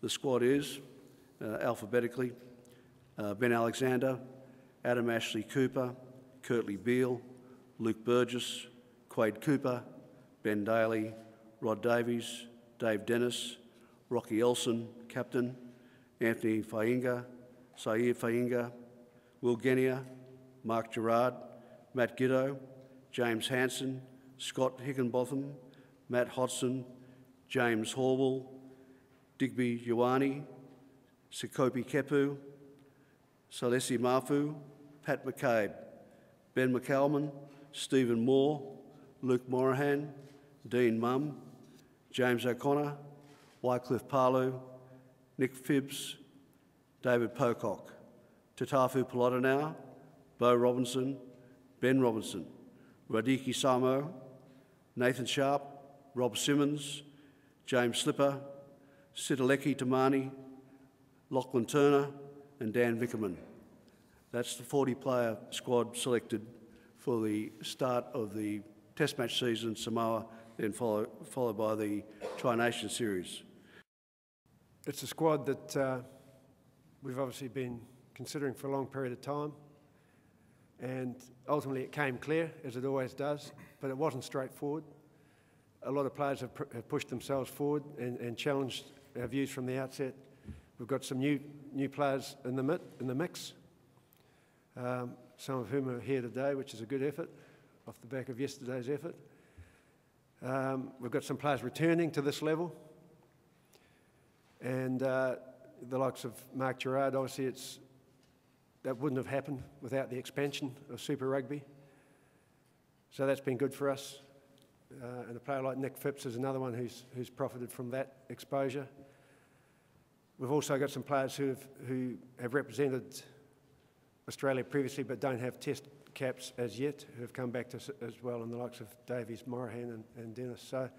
The squad is, alphabetically, Ben Alexander, Adam Ashley Cooper, Kurtley Beale, Luke Burgess, Quade Cooper, Ben Daly, Rod Davies, Dave Dennis, Rocky Elson, captain, Anthony Fainga, Sair Fainga, Will Genia, Mark Gerard, Matt Giddo, James Hanson, Scott Hickenbotham, Matt Hodson, James Horwell, Digby Ioane, Sikopi Kepu, Salesi Mafu, Pat McCabe, Ben McCalman, Stephen Moore, Luke Morahan, Dean Mumm, James O'Connor, Wycliffe Palu, Nick Phibbs, David Pocock, Tatafu Palotanau, Bo Robinson, Ben Robinson, Radiki Samo, Nathan Sharp, Rob Simmons, James Slipper, Sitaleki Tamani, Lachlan Turner and Dan Vickerman. That's the 40-player squad selected for the start of the Test match season in Samoa, then followed by the Tri Nations series. It's a squad that we've obviously been considering for a long period of time, and ultimately it came clear, as it always does, but it wasn't straightforward. A lot of players have pushed themselves forward and challenged our views from the outset. We've got some new players in the mix, some of whom are here today, which is a good effort off the back of yesterday's effort. We've got some players returning to this level, and the likes of Mark Gerard, obviously that wouldn't have happened without the expansion of Super Rugby. So that's been good for us. And a player like Nick Phipps is another one who's profited from that exposure. We've also got some players who have represented Australia previously but don't have Test caps as yet, who have come back to us as well, and the likes of Davies, Morahan and Dennis. So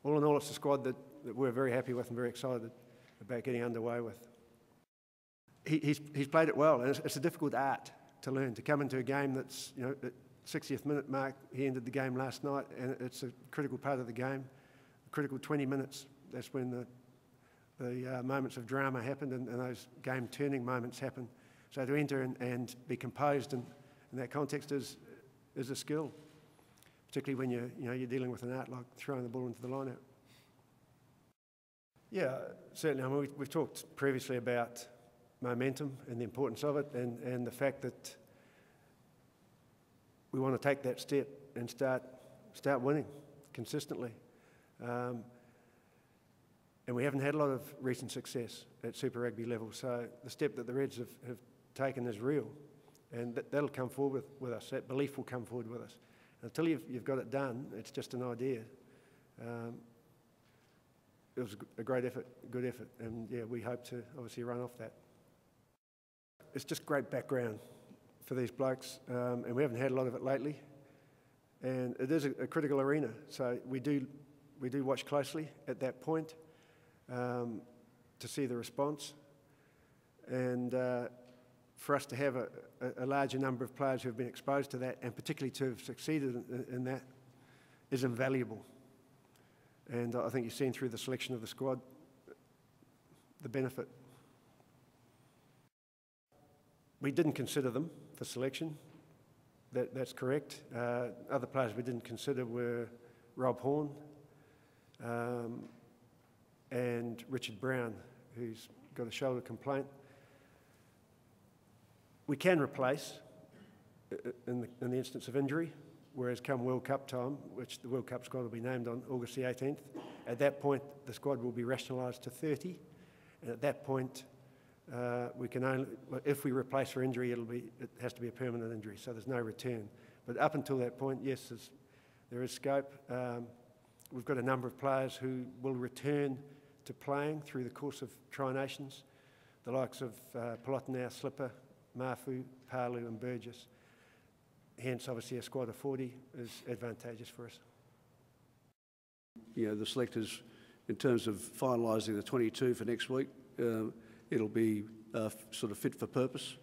all in all, it's a squad that we're very happy with and very excited about getting underway with. He's played it well, and it's a difficult art to learn, to come into a game that's, you know, at 60th minute mark, he ended the game last night, and it's a critical part of the game. The critical 20 minutes, that's when the moments of drama happened and those game-turning moments happen. So to enter and be composed in that context is a skill, particularly when you're dealing with an art like throwing the ball into the line-out. Yeah, certainly. I mean, we've talked previously about momentum and the importance of it, and the fact that we want to take that step and start winning consistently. And we haven't had a lot of recent success at Super Rugby level, so the step that the Reds have taken is real, and that'll come forward with us. That belief will come forward with us. Until you've got it done, it's just an idea. It was a great effort, good effort, and yeah, we hope to obviously run off that. It's just great background for these blokes, and we haven't had a lot of it lately. And it is a critical arena, so we do watch closely at that point to see the response. And for us to have a larger number of players who have been exposed to that, and particularly to have succeeded in that, is invaluable. And I think you've seen through the selection of the squad the benefit. We didn't consider them for selection. That's correct. Other players we didn't consider were Rob Horn and Richard Brown, who's got a shoulder complaint. We can replace in the instance of injury, whereas come World Cup time, which the World Cup squad will be named on August the 18th, at that point the squad will be rationalised to 30, and at that point we can only, if we replace for injury, it has to be a permanent injury, so there's no return. But up until that point, yes, there is scope. We've got a number of players who will return to playing through the course of Tri Nations, the likes of Palotanau, Slipper, Mafu, Palu and Burgess. Hence, obviously, a squad of 40 is advantageous for us. You know, the selectors, in terms of finalising the 22 for next week, it'll be sort of fit for purpose.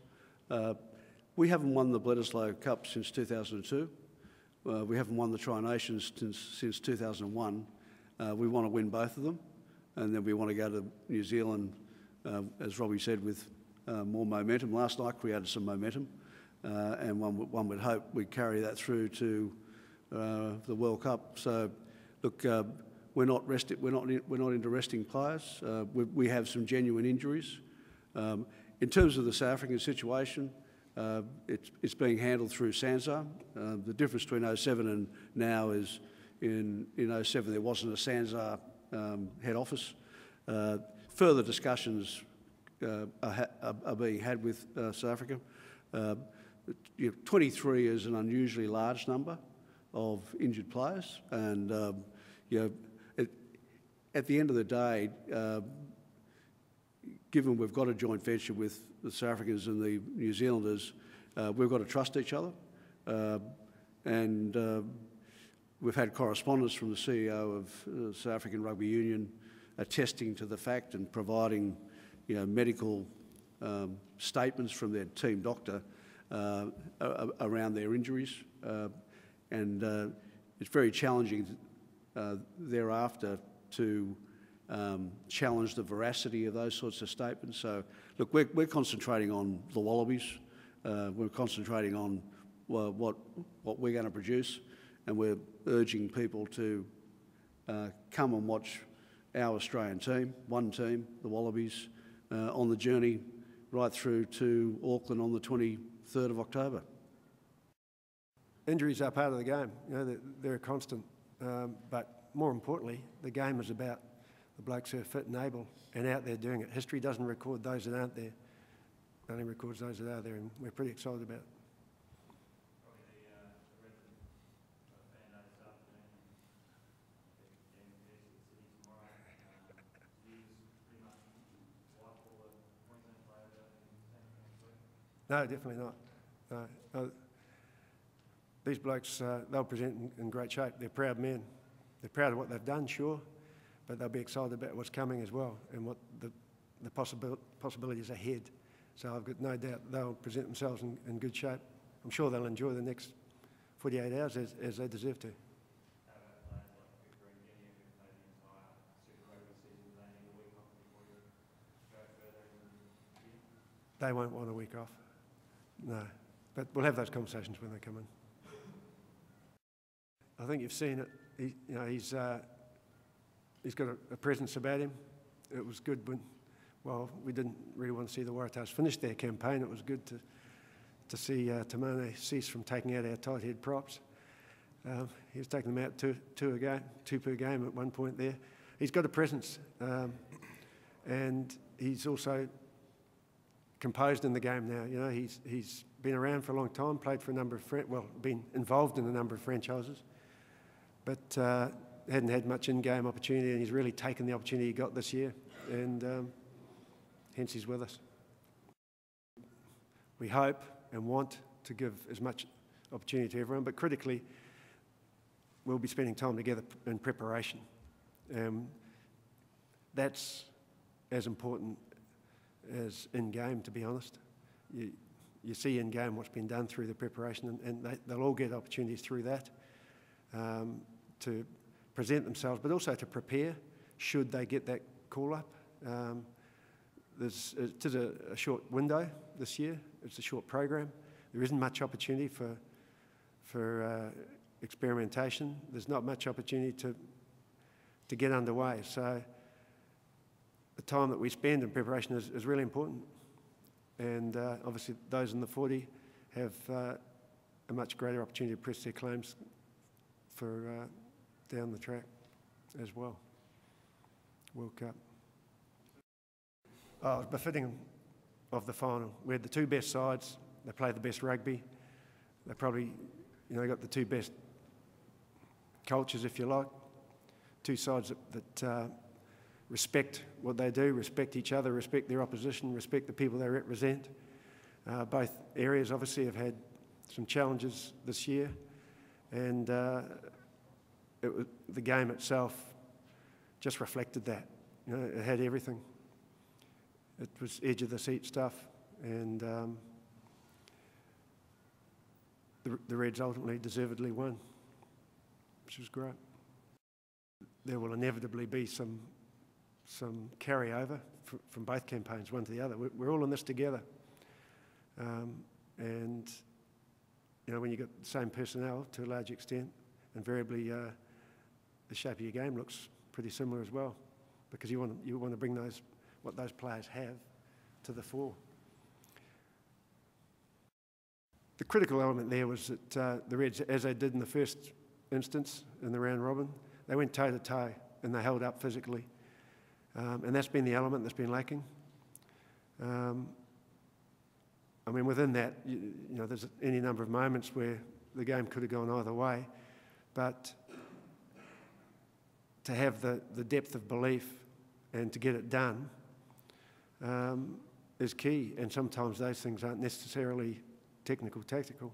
We haven't won the Bledisloe Cup since 2002. We haven't won the Tri Nations since 2001. We want to win both of them. and then we want to go to New Zealand, as Robbie said, with more momentum. Last night created some momentum, and one would hope we'd carry that through to the World Cup. So, look, we're not into resting players. We have some genuine injuries. In terms of the South African situation, it's being handled through SANZAR. The difference between 07 and now is in 07 there wasn't a SANZAR head office. Further discussions are being had with South Africa. 23 is an unusually large number of injured players, and at the end of the day, given we've got a joint venture with the South Africans and the New Zealanders, we've got to trust each other. And we've had correspondence from the CEO of the South African Rugby Union attesting to the fact and providing medical statements from their team doctor around their injuries. And it's very challenging thereafter to challenge the veracity of those sorts of statements. So, look, we're concentrating on the Wallabies. We're concentrating on what we're going to produce, and we're urging people to come and watch our Australian team, one team, the Wallabies, on the journey right through to Auckland on the 23rd of October. Injuries are part of the game. They're a constant. But more importantly, the game is about the blokes who are fit and able and out there doing it. History doesn't record those that aren't there. It only records those that are there, and we're pretty excited about it. No, definitely not. No. These blokes, they'll present in great shape. They're proud men. They're proud of what they've done, sure, but they'll be excited about what's coming as well and what the possibilities ahead. So I've got no doubt they'll present themselves in good shape. I'm sure they'll enjoy the next 48 hours as they deserve to. They won't want a week off, no. But we'll have those conversations when they come in. I think you've seen it. He's got a presence about him. It was good when, well, we didn't really want to see the Waratahs finish their campaign. It was good to see Tamane cease from taking out our tight head props. He was taking them out two per game at one point there. He's got a presence, and he's also composed in the game now. He's been around for a long time, played for a number of been involved in a number of franchises, but hadn't had much in-game opportunity, and he's really taken the opportunity he got this year, and hence he's with us. We hope and want to give as much opportunity to everyone, but critically, we'll be spending time together in preparation. That's as important as in-game, to be honest. You see in-game what's been done through the preparation, and they'll all get opportunities through that to present themselves, but also to prepare should they get that call-up. It is a short window this year. It's a short program. There isn't much opportunity for experimentation. There's not much opportunity to get underway. So the time that we spend in preparation is really important. And obviously those in the 40 have a much greater opportunity to press their claims for down the track as well. World Cup. Oh, it was befitting of the final. We had the two best sides. They played the best rugby. They probably, got the two best cultures, if you like. Two sides that respect what they do, respect each other, respect their opposition, respect the people they represent. Both areas obviously have had some challenges this year, and the game itself just reflected that. It had everything. It was edge of the seat stuff, and the Reds ultimately deservedly won, which was great. There will inevitably be some some carryover from both campaigns, one to the other. We're all in this together. And, you know, when you've got the same personnel to a large extent, invariably the shape of your game looks pretty similar as well, because you want to bring what those players have to the fore. The critical element there was that the Reds, as they did in the first instance in the round robin, they went toe to toe and they held up physically. And that's been the element that's been lacking. I mean, within that, you know, there's any number of moments where the game could have gone either way, but to have the depth of belief and to get it done is key, and sometimes those things aren't necessarily technical, tactical.